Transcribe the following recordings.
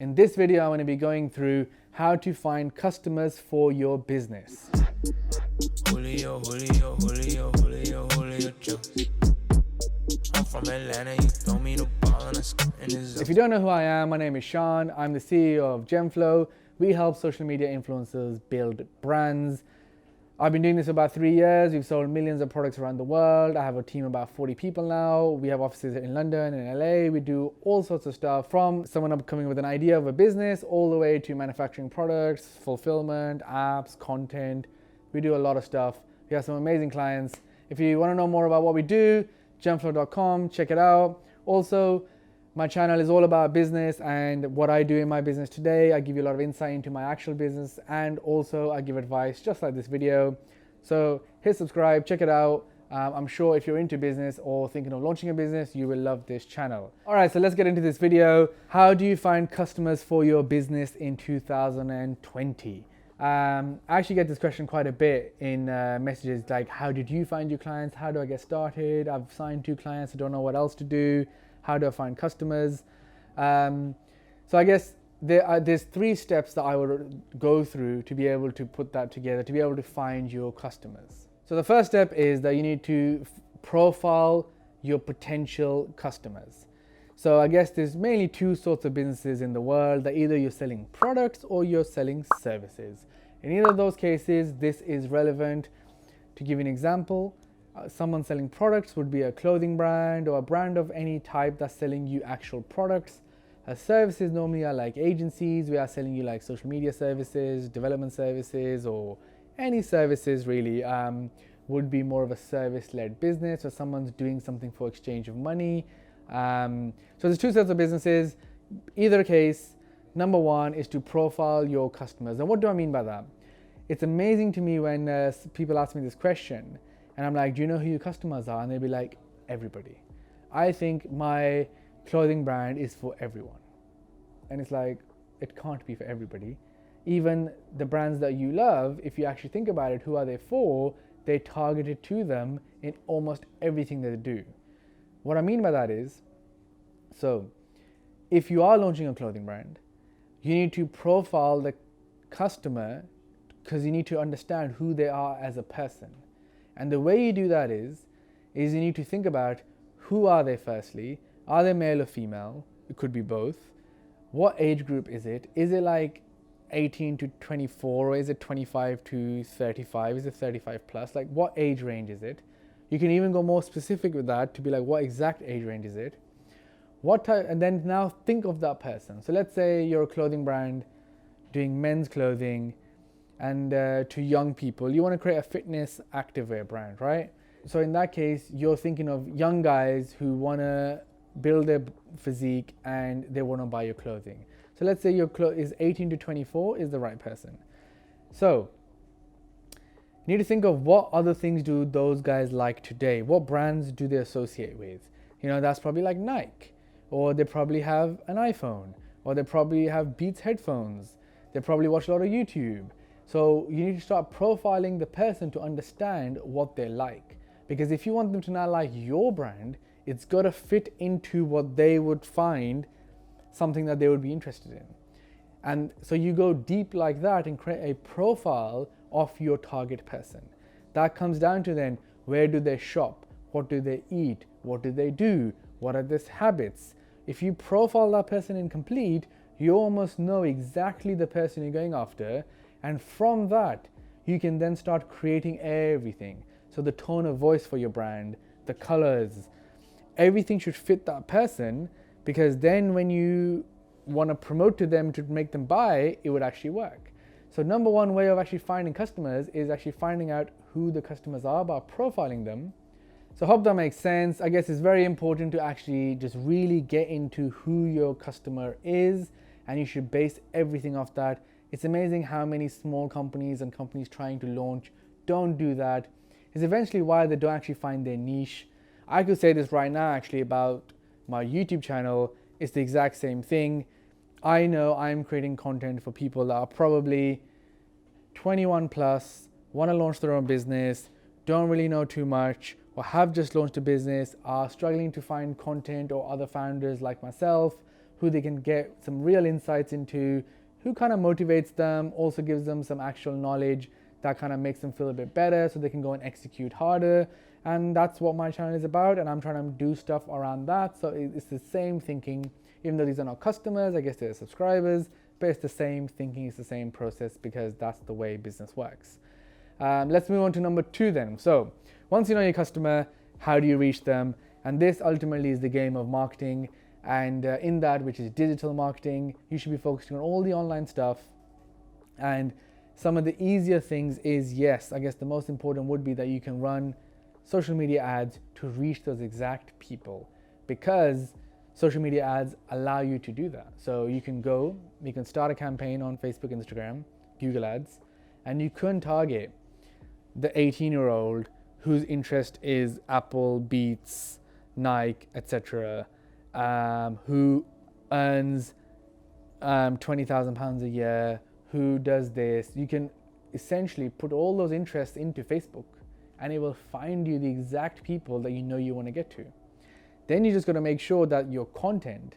In this video, I'm going to be going through how to find customers for your business. Julio, Julio, Julio, Julio, Julio Jones. I'm from Atlanta, you throw me the ball and I score in the zone. If you don't know who I am, my name is Shan. I'm the CEO of Gemflow. We help social media influencers build brands. I've been doing this for about 3 years. We've sold millions of products around the world. I have a team of about 40 people now. We have offices in London and LA. We do all sorts of stuff, from someone up coming with an idea of a business all the way to manufacturing products, fulfillment, apps, content. We do a lot of stuff. We have some amazing clients. If you want to know more about what we do, gemflow.com, check it out. Also, my channel is all about business and what I do in my business today. I give you a lot of insight into my actual business, and also I give advice just like this video. So hit subscribe, check it out. I'm sure if you're into business or thinking of launching a business, you will love this channel. All right, so let's get into this video. How do you find customers for your business in 2020? I actually get this question quite a bit in messages like, how did you find your clients? How do I get started? I've signed 2 clients, I don't know what else to do. How do I find customers? So I guess there's 3 steps that I would go through to be able to put that together, to be able to find your customers. So the first step is that you need to profile your potential customers. So I guess there's mainly 2 sorts of businesses in the world, that either you're selling products or you're selling services. In either of those cases, this is relevant. To give you an example, someone selling products would be a clothing brand or a brand of any type that's selling you actual products. Services normally are like agencies. We are selling you like social media services, development services, or any services really. Would be more of a service-led business, or someone's doing something for exchange of money. So there's 2 sets of businesses. Either case, number 1 is to profile your customers. And what do I mean by that? It's amazing to me when people ask me this question, and I'm like, do you know who your customers are? And they'll be like, everybody. I think my clothing brand is for everyone. And it's like, it can't be for everybody. Even the brands that you love, if you actually think about it, who are they for? They targeted to them in almost everything that they do. What I mean by that is, so if you are launching a clothing brand, you need to profile the customer, because you need to understand who they are as a person. And the way you do that is you need to think about, who are they firstly? Are they male or female? It could be both. What age group is it? Is it like 18 to 24, or is it 25 to 35? Is it 35 plus? Like, what age range is it? You can even go more specific with that to be like, what exact age range is it? What type? And then now think of that person. So let's say you're a clothing brand doing men's clothing, and to young people, you want to create a fitness activewear brand, right? So in that case, you're thinking of young guys who want to build their physique and they want to buy your clothing. So let's say your is 18 to 24 is the right person. So you need to think of, what other things do those guys like today? What brands do they associate with? You know, that's probably like Nike, or they probably have an iPhone, or they probably have Beats headphones. They probably watch a lot of YouTube. So you need to start profiling the person to understand what they like. Because if you want them to now like your brand, it's got to fit into what they would find something that they would be interested in. And so you go deep like that and create a profile of your target person. That comes down to then, where do they shop? What do they eat? What do they do? What are their habits? If you profile that person in complete, you almost know exactly the person you're going after. And from that, you can then start creating everything. So the tone of voice for your brand, the colors, everything should fit that person, because then when you want to promote to them to make them buy, it would actually work. So number 1 way of actually finding customers is actually finding out who the customers are by profiling them. So I hope that makes sense. I guess it's very important to actually just really get into who your customer is, and you should base everything off that. It's amazing how many small companies and companies trying to launch don't do that. It's eventually why they don't actually find their niche. I could say this right now actually about my YouTube channel. It's the exact same thing. I know I'm creating content for people that are probably 21 plus, want to launch their own business, don't really know too much, or have just launched a business, are struggling to find content, or other founders like myself who they can get some real insights into, who kind of motivates them, also gives them some actual knowledge that kind of makes them feel a bit better so they can go and execute harder. And that's what my channel is about, and I'm trying to do stuff around that. So it's the same thinking, even though these are not customers, I guess they're subscribers, but it's the same thinking, it's the same process, because that's the way business works. Let's move on to number 2 then. So once you know your customer, how do you reach them? And this ultimately is the game of marketing. And in that, which is digital marketing, you should be focusing on all the online stuff. And some of the easier things is, yes, I guess the most important would be that you can run social media ads to reach those exact people, because social media ads allow you to do that. So you can start a campaign on Facebook, Instagram, Google Ads, and you can target the 18-year-old whose interest is Apple, Beats, Nike, etc., who earns £20,000 a year, who does this. You can essentially put all those interests into Facebook, and it will find you the exact people that you know you want to get to. Then you just got to make sure that your content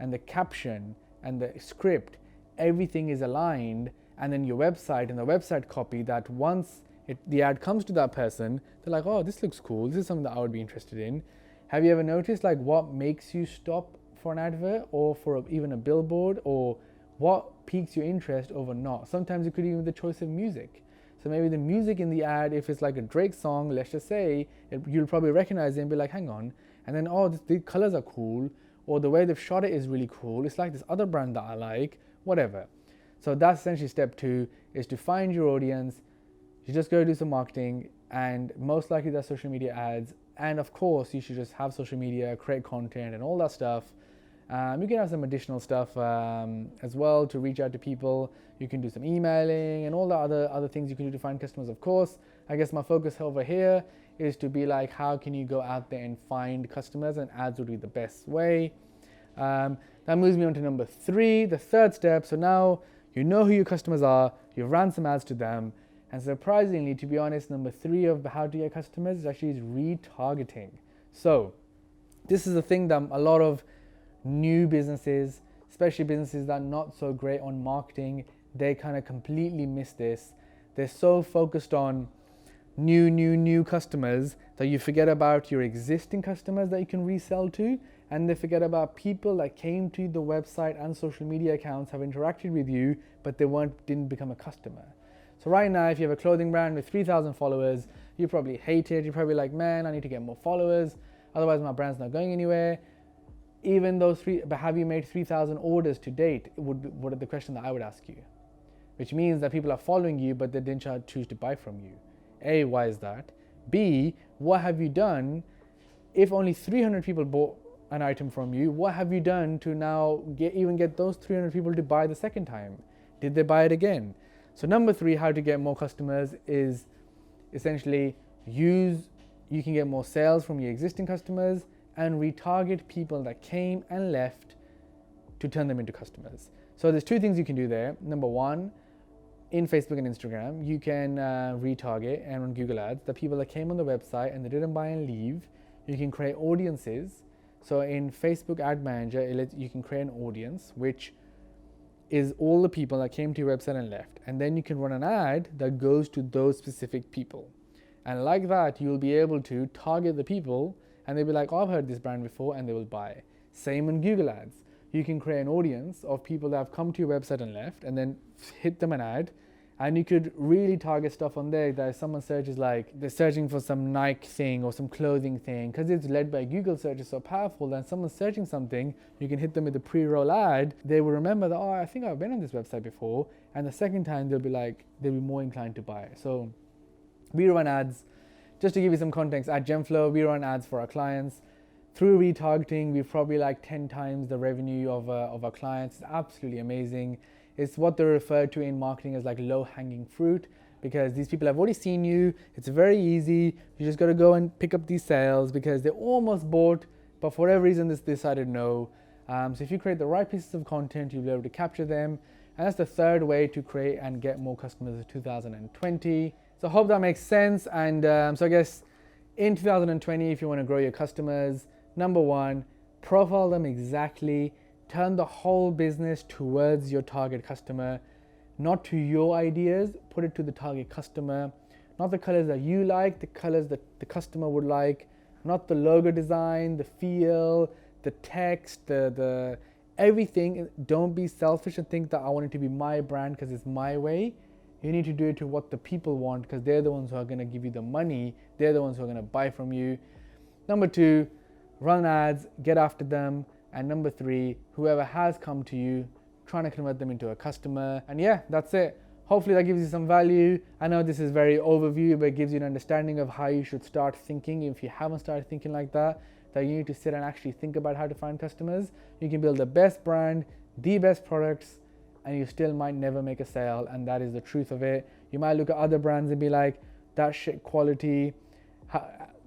and the caption and the script, everything is aligned, and then your website and the website copy, that once the ad comes to that person, they're like, oh, this looks cool, this is something that I would be interested in. Have you ever noticed like what makes you stop for an advert or for even a billboard, or what piques your interest over not? Sometimes it could even be the choice of music. So maybe the music in the ad, if it's like a Drake song, let's just say, you'll probably recognize it and be like, hang on. And then, oh, the colors are cool, or the way they've shot it is really cool. It's like this other brand that I like, whatever. So that's essentially step 2, is to find your audience. You just go do some marketing, and most likely that's social media ads. And of course, you should just have social media, create content and all that stuff. You can have some additional stuff as well to reach out to people. You can do some emailing and all the other things you can do to find customers, of course. I guess my focus over here is to be like, how can you go out there and find customers, and ads would be the best way. That moves me on to number 3, the third step. So now you know who your customers are, you've ran some ads to them, and surprisingly, to be honest, number 3 of how to get customers is actually retargeting. So this is a thing that a lot of new businesses, especially businesses that are not so great on marketing, they kind of completely miss this. They're so focused on new customers that you forget about your existing customers that you can resell to, and they forget about people that came to the website and social media accounts, have interacted with you, but they didn't become a customer. So right now, if you have a clothing brand with 3,000 followers, you probably hate it. You're probably like, man, I need to get more followers, otherwise my brand's not going anywhere. Even those but have you made 3,000 orders to date? What are the question that I would ask you? Which means that people are following you, but they didn't choose to buy from you. A, why is that? B, what have you done? If only 300 people bought an item from you, what have you done to now get those 300 people to buy the second time? Did they buy it again? So number 3, how to get more customers, is essentially you can get more sales from your existing customers and retarget people that came and left to turn them into customers. So there's 2 things you can do there. Number 1, in Facebook and Instagram, you can retarget, and on Google Ads, the people that came on the website and they didn't buy and leave. You can create audiences. So in Facebook Ad Manager, you can create an audience, which is all the people that came to your website and left. And then you can run an ad that goes to those specific people. And like that, you'll be able to target the people, and they'll be like, oh, I've heard this brand before, and they will buy. Same on Google Ads. You can create an audience of people that have come to your website and left, and then hit them an ad. And you could really target stuff on there that if someone searches, like they're searching for some Nike thing or some clothing thing, because it's led by Google search, is so powerful that someone's searching something, you can hit them with a pre-roll ad. They will remember that, oh, I think I've been on this website before. And the second time they'll be more inclined to buy. So we run ads. Just to give you some context, at Gemflow, we run ads for our clients. Through retargeting, we've probably 10 times the revenue of our clients. It's absolutely amazing. It's what they refer to in marketing as low-hanging fruit, because these people have already seen you. It's very easy. You just got to go and pick up these sales because they almost bought, but for whatever reason, they decided no. So if you create the right pieces of content, you'll be able to capture them. And that's the third way to create and get more customers in 2020. So I hope that makes sense. And so I guess in 2020, if you want to grow your customers, number 1, profile them exactly. turn the whole business towards your target customer, not to your ideas. Put it to the target customer, not the colors that you like, the colors that the customer would like, not the logo design, the feel, the text, the everything. Don't be selfish and think that I want it to be my brand because it's my way. You need to do it to what the people want, because they're the ones who are going to give you the money. They're the ones who are going to buy from you. Number 2, run ads, get after them. And number 3, whoever has come to you, trying to convert them into a customer. And yeah, that's it. Hopefully that gives you some value. I know this is very overview, but it gives you an understanding of how you should start thinking. If you haven't started thinking like that you need to sit and actually think about how to find customers. You can build the best brand, the best products, and you still might never make a sale. And that is the truth of it. You might look at other brands and be like, that shit quality,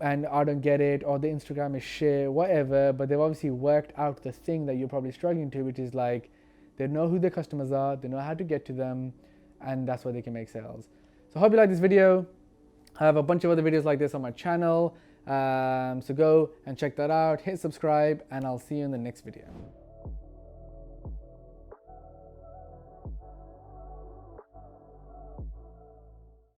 and I don't get it, or the Instagram is shit, whatever. But they've obviously worked out the thing that you're probably struggling to, which is like, they know who their customers are, they know how to get to them, and that's why they can make sales. So I hope you like this video. I have a bunch of other videos like this on my channel. So go and check that out, hit subscribe, and I'll see you in the next video.